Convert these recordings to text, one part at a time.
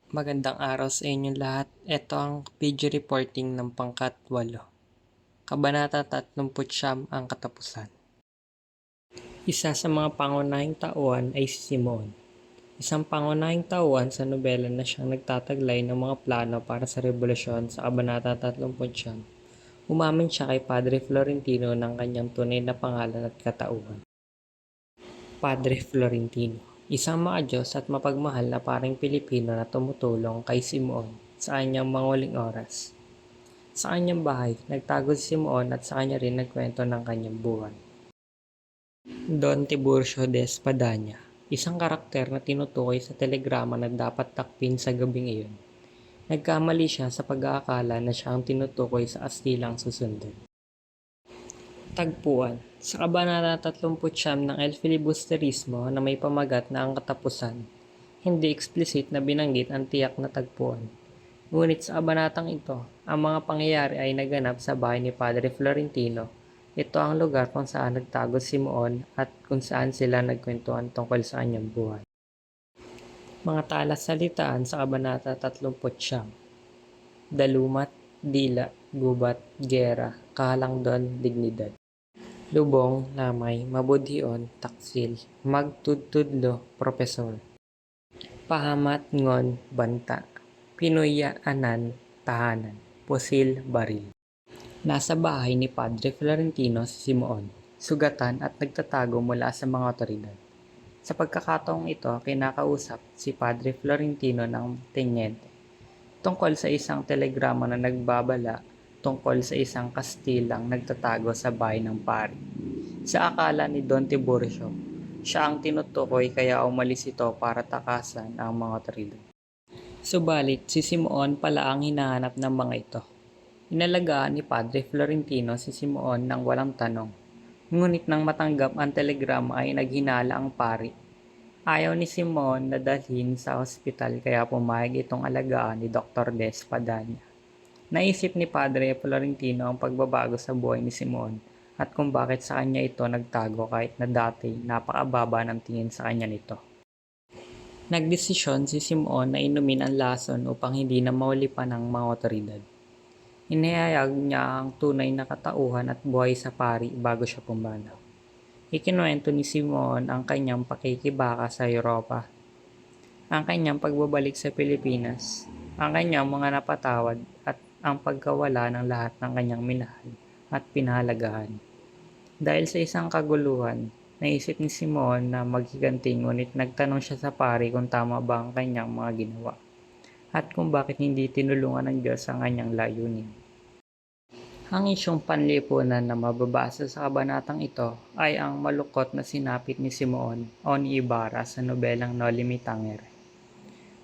Magandang araw sa inyong lahat. Ito ang video reporting ng pangkat 8. Kabanata 39 ang katapusan. Isa sa mga pangunahing tauhan ay si Simon. Isang pangunahing tauhan sa nobela na siyang nagtataglay ng mga plano para sa rebolusyon sa Kabanata 39. Umamin siya kay Padre Florentino ng kanyang tunay na pangalan at katauhan. Padre Florentino, isang maayos at mapagmahal na paring Pilipino na tumutulong kay Simon sa kanyang mga huling oras. Sa kanyang bahay, nagtago si Simon at sa kanya rin nagkwento ng kanyang buhay. Don Tiburcio de Espadanya, isang karakter na tinutukoy sa telegrama na dapat takpin sa gabing iyon. Nagkamali siya sa pag-aakala na siya ang tinutukoy sa astilang susundin. Tagpuan. Sa Kabanata 39 ng El Filibusterismo na may pamagat na ang katapusan, hindi explicit na binanggit ang tiyak na tagpuan. Ngunit sa kabanatang ito, ang mga pangyayari ay naganap sa bahay ni Padre Florentino. Ito ang lugar kung saan nagtago si Simon at kung saan sila nagkwentuhan tungkol sa kanyang buhay. Mga talasalitaan sa Kabanata 39. Dalumat, dila, gubat, gera, kahalangdon, dignidad. Lubong, lamay, mabudhion, taksil, magtudtudlo, propesor. Pahamat, ngon, banta. Pinuya, anan, tahanan. Pusil, baril. Nasa bahay ni Padre Florentino si Simon, sugatan at nagtatago mula sa mga otoridad. Sa pagkakataong ito, kinakausap si Padre Florentino ng tenyente tungkol sa isang telegrama na nagbabala tungkol sa isang Kastilang nagtatago sa bahay ng pari. Sa akala ni Don Tiburcio, siya ang tinutukoy kaya umalis ito para takasan ang mga otoridad. Subalit, si Simon pala ang hinahanap ng mga ito. Inalagaan ni Padre Florentino si Simon nang walang tanong. Ngunit nang matanggap ang telegrama ay naghinala ang pari. Ayaw ni Simon na dalhin sa ospital kaya pumayag itong alagaan ni Dr. de Espadanya. Naisip ni Padre Florentino ang pagbabago sa buhay ni Simon at kung bakit sa kanya ito nagtago kahit na dati napakababa ng tingin sa kanya nito. Nagdesisyon si Simon na inumin ang lason upang hindi na mahuli pa ng mga otoridad. Inihayag niya ang tunay na katauhan at buhay sa pari bago siya pumanaw. Ikinuwento ni Simon ang kanyang pakikibaka sa Europa, ang kanyang pagbabalik sa Pilipinas, ang kanyang mga napatawad at ang pagkawala ng lahat ng kanyang minahal at pinahalagahan. Dahil sa isang kaguluhan, naisip ni Simon na maghiganti ngunit nagtanong siya sa pari kung tama ba ang kanyang mga ginawa at kung bakit hindi tinulungan ng Diyos ang kanyang layunin. Ang isyong panlipunan na mababasa sa kabanatang ito ay ang malukot na sinapit ni Simon o ni Ibarra sa nobelang Noli Me Tangere.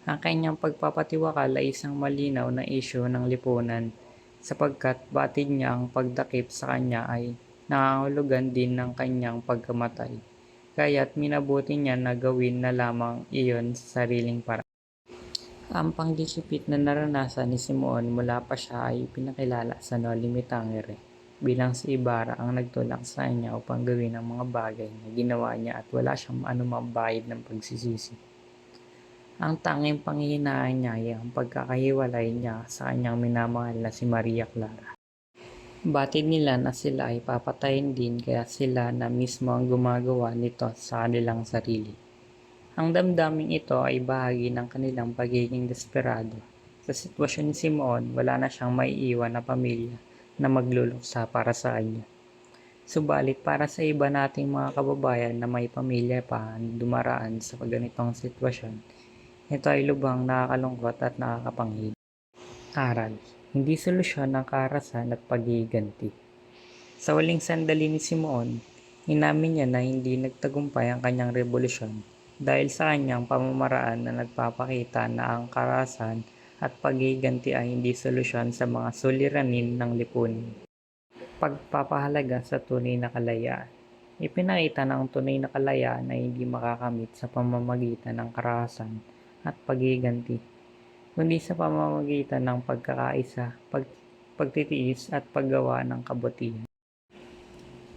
Ang kanyang pagpapatiwakal ay isang malinaw na isyu ng lipunan sapagkat batid niya ang pagdakip sa kanya ay nangangahulugan din ng kanyang pagkamatay, kaya't minabuti niya na gawin na lamang iyon sa sariling paraan. Ang pangdisipit na naranasan ni Simon mula pa siya ay pinakilala sa Noli Me Tangere bilang si Ibarra ang nagtulak sa kanya upang gawin ang mga bagay na ginawa niya at wala siyang anumang bahid ng pagsisisi. Ang tanging panghihinayang niya ay ang pagkakahiwalay niya sa kanyang minamahal na si Maria Clara. Batid nila na sila ay papatayin din kaya sila na mismo ang gumagawa nito sa kanilang sarili. Ang damdaming ito ay bahagi ng kanilang pagiging desperado. Sa sitwasyon ni Simon, wala na siyang maiiwan na pamilya na magluluksa para sa kanya. Subalit para sa iba nating mga kababayan na may pamilya pa dumaraan sa ganitong sitwasyon, ito ay lubhang nakakalungkot at nakakapanghin. Aral, hindi solusyon ang karahasan at paghihiganti. Sa huling sandali ni Simon, inamin niya na hindi nagtagumpay ang kanyang rebolusyon dahil sa kanyang pamamaraan na nagpapakita na ang karahasan at paghihiganti ay hindi solusyon sa mga suliranin ng lipunin. Pagpapahalaga sa tunay na kalayaan. Ipinakita ng tunay na kalayaan ay hindi makakamit sa pamamagitan ng karahasan at paghihiganti, kundi sa pamamagitan ng pagkakaisa, pagtitiis at paggawa ng kabutihan.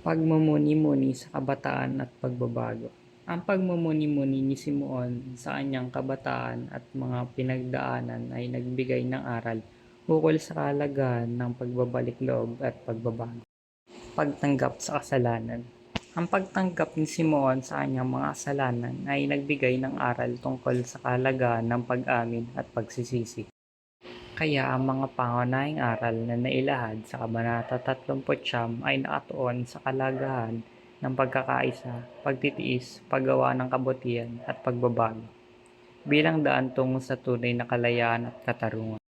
Pagmumuni-muni sa kabataan at pagbabago. Ang pagmumuni-muni ni Simeon sa kanyang kabataan at mga pinagdaanan ay nagbigay ng aral ukol sa kahalagahan ng pagbabalik loob at pagbabago. Pagtanggap sa kasalanan. Ang pagtanggap ni Simeon sa kanyang mga kasalanan ay nagbigay ng aral tungkol sa kahalagahan ng pag-amin at pagsisisi. Kaya ang mga pangunahing aral na nailahad sa Kabanata 39 ay nakatuon sa kahalagahan ng pagkakaisa, pagtitiis, paggawa ng kabutihan at pagbabago bilang daan tungo sa tunay na kalayaan at katarungan.